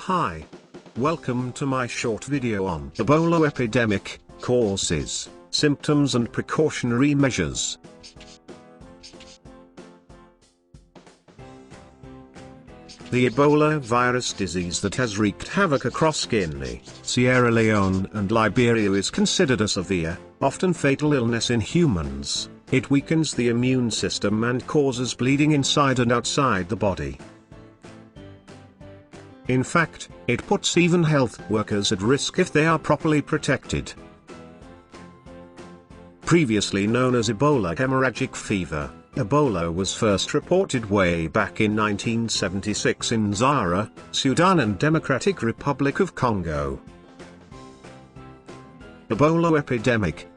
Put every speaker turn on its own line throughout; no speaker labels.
Hi. Welcome to my short video on Ebola epidemic, causes, symptoms and precautionary measures. The Ebola virus disease that has wreaked havoc across Guinea, Sierra Leone and Liberia is considered a severe, often fatal illness in humans. It weakens the immune system and causes bleeding inside and outside the body. In fact, it puts even health workers at risk if they are properly protected. Previously known as Ebola hemorrhagic fever, Ebola was first reported way back in 1976 in Zaire, Sudan and Democratic Republic of Congo. Ebola epidemic.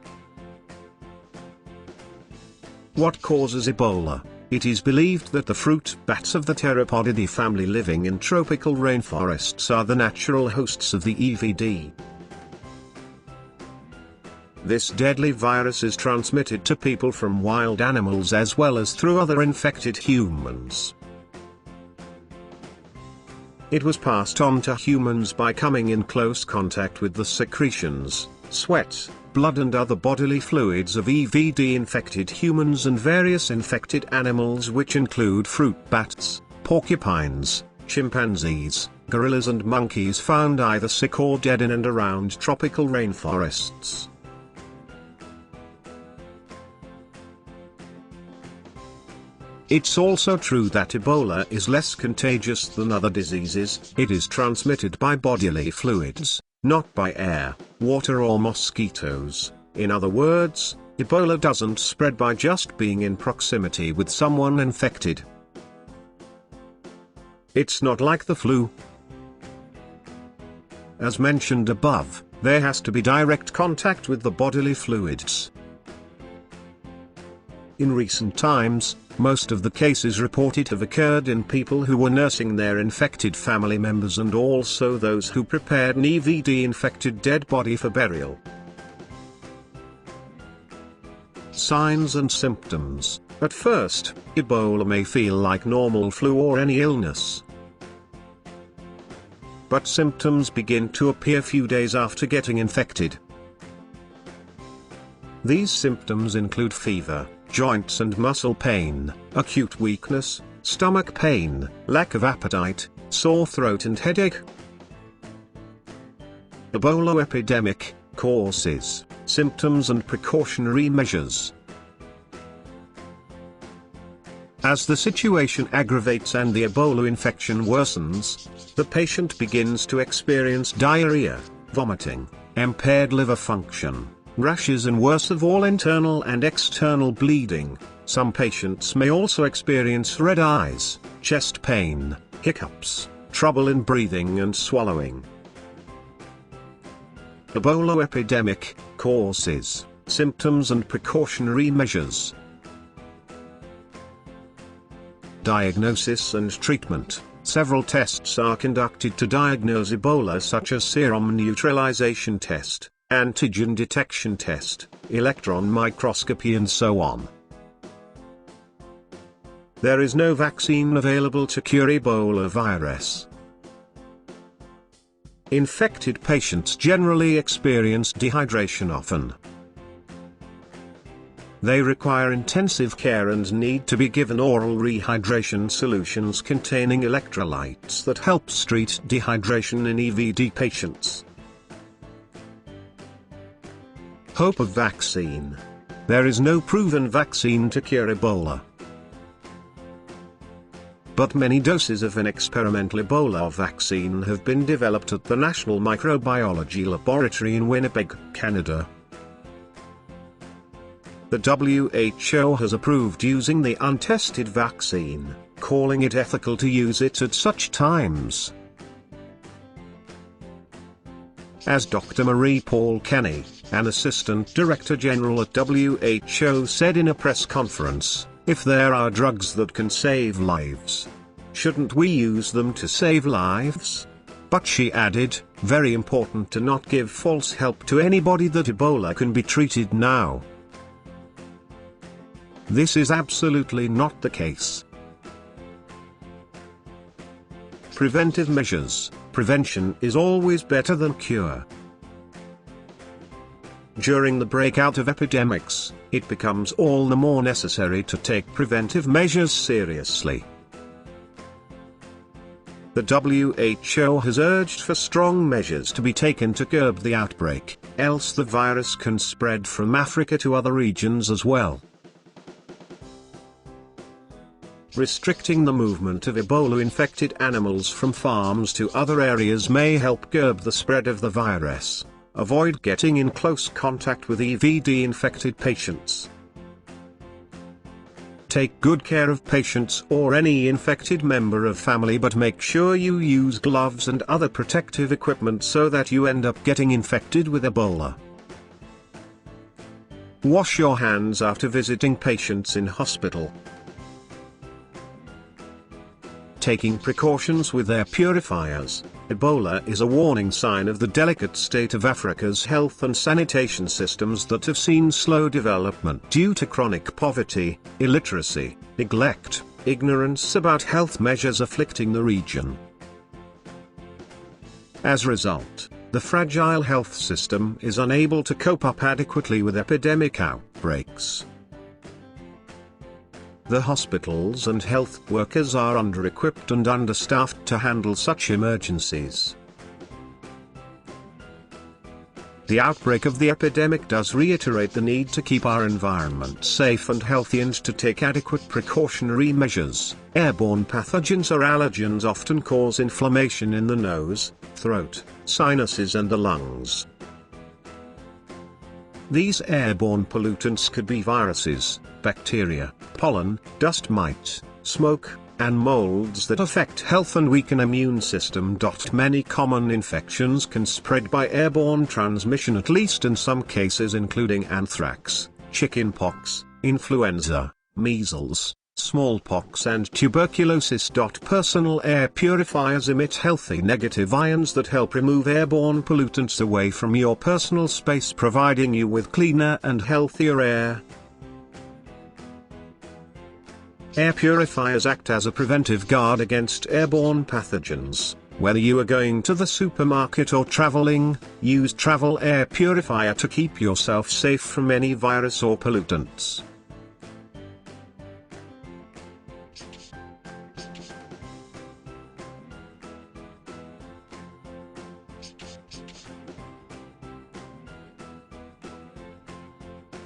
What causes Ebola? It is believed that the fruit bats of the Pteropodidae family living in tropical rainforests are the natural hosts of the EVD. This deadly virus is transmitted to people from wild animals as well as through other infected humans. It was passed on to humans by coming in close contact with the secretions, sweat, blood and other bodily fluids of EVD-infected humans and various infected animals, which include fruit bats, porcupines, chimpanzees, gorillas and monkeys found either sick or dead in and around tropical rainforests. It's also true that Ebola is less contagious than other diseases. It is transmitted by bodily fluids, not by air, water or mosquitoes. In other words, Ebola doesn't spread by just being in proximity with someone infected. It's not like the flu. As mentioned above, there has to be direct contact with the bodily fluids. In recent times, most of the cases reported have occurred in people who were nursing their infected family members and also those who prepared an EVD-infected dead body for burial. Signs and symptoms. At first, Ebola may feel like normal flu or any illness. But symptoms begin to appear few days after getting infected. These symptoms include fever, joints and muscle pain, acute weakness, stomach pain, lack of appetite, sore throat and headache. Ebola epidemic, causes, symptoms and precautionary measures. As the situation aggravates and the Ebola infection worsens, the patient begins to experience diarrhea, vomiting, impaired liver function, rashes and worst of all internal and external bleeding. Some patients may also experience red eyes, chest pain, hiccups, trouble in breathing and swallowing. Ebola epidemic, causes, symptoms and precautionary measures. Diagnosis and treatment. Several tests are conducted to diagnose Ebola, such as serum neutralization test, antigen detection test, electron microscopy and so on. There is no vaccine available to cure Ebola virus. Infected patients generally experience dehydration often. They require intensive care and need to be given oral rehydration solutions containing electrolytes that helps treat dehydration in EVD patients. Hope of vaccine. There is no proven vaccine to cure Ebola. But many doses of an experimental Ebola vaccine have been developed at the National Microbiology Laboratory in Winnipeg, Canada. The WHO has approved using the untested vaccine, calling it ethical to use it at such times. As Dr. Marie-Paul Kenny, an Assistant Director General at WHO, said in a press conference, if there are drugs that can save lives, shouldn't we use them to save lives? But she added, very important to not give false hope to anybody that Ebola can be treated now. This is absolutely not the case. Preventive measures. Prevention is always better than cure. During the breakout of epidemics, it becomes all the more necessary to take preventive measures seriously. The WHO has urged for strong measures to be taken to curb the outbreak, else the virus can spread from Africa to other regions as well. Restricting the movement of Ebola-infected animals from farms to other areas may help curb the spread of the virus. Avoid getting in close contact with EVD-infected patients. Take good care of patients or any infected member of family, but make sure you use gloves and other protective equipment so that you end up getting infected with Ebola. Wash your hands after visiting patients in hospital. Taking precautions with air purifiers. Ebola is a warning sign of the delicate state of Africa's health and sanitation systems that have seen slow development due to chronic poverty, illiteracy, neglect, ignorance about health measures afflicting the region. As a result, the fragile health system is unable to cope up adequately with epidemic outbreaks. The hospitals and health workers are under-equipped and understaffed to handle such emergencies. The outbreak of the epidemic does reiterate the need to keep our environment safe and healthy and to take adequate precautionary measures. Airborne pathogens or allergens often cause inflammation in the nose, throat, sinuses and the lungs. These airborne pollutants could be viruses, bacteria, pollen, dust mite, smoke, and molds that affect health and weaken immune system. Many common infections can spread by airborne transmission, at least in some cases, including anthrax, chickenpox, influenza, measles, smallpox and tuberculosis. Personal air purifiers emit healthy negative ions that help remove airborne pollutants away from your personal space, providing you with cleaner and healthier air. Air purifiers act as a preventive guard against airborne pathogens. Whether you are going to the supermarket or traveling, use travel air purifier to keep yourself safe from any virus or pollutants.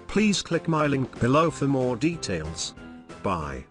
Please click my link below for more details. Bye.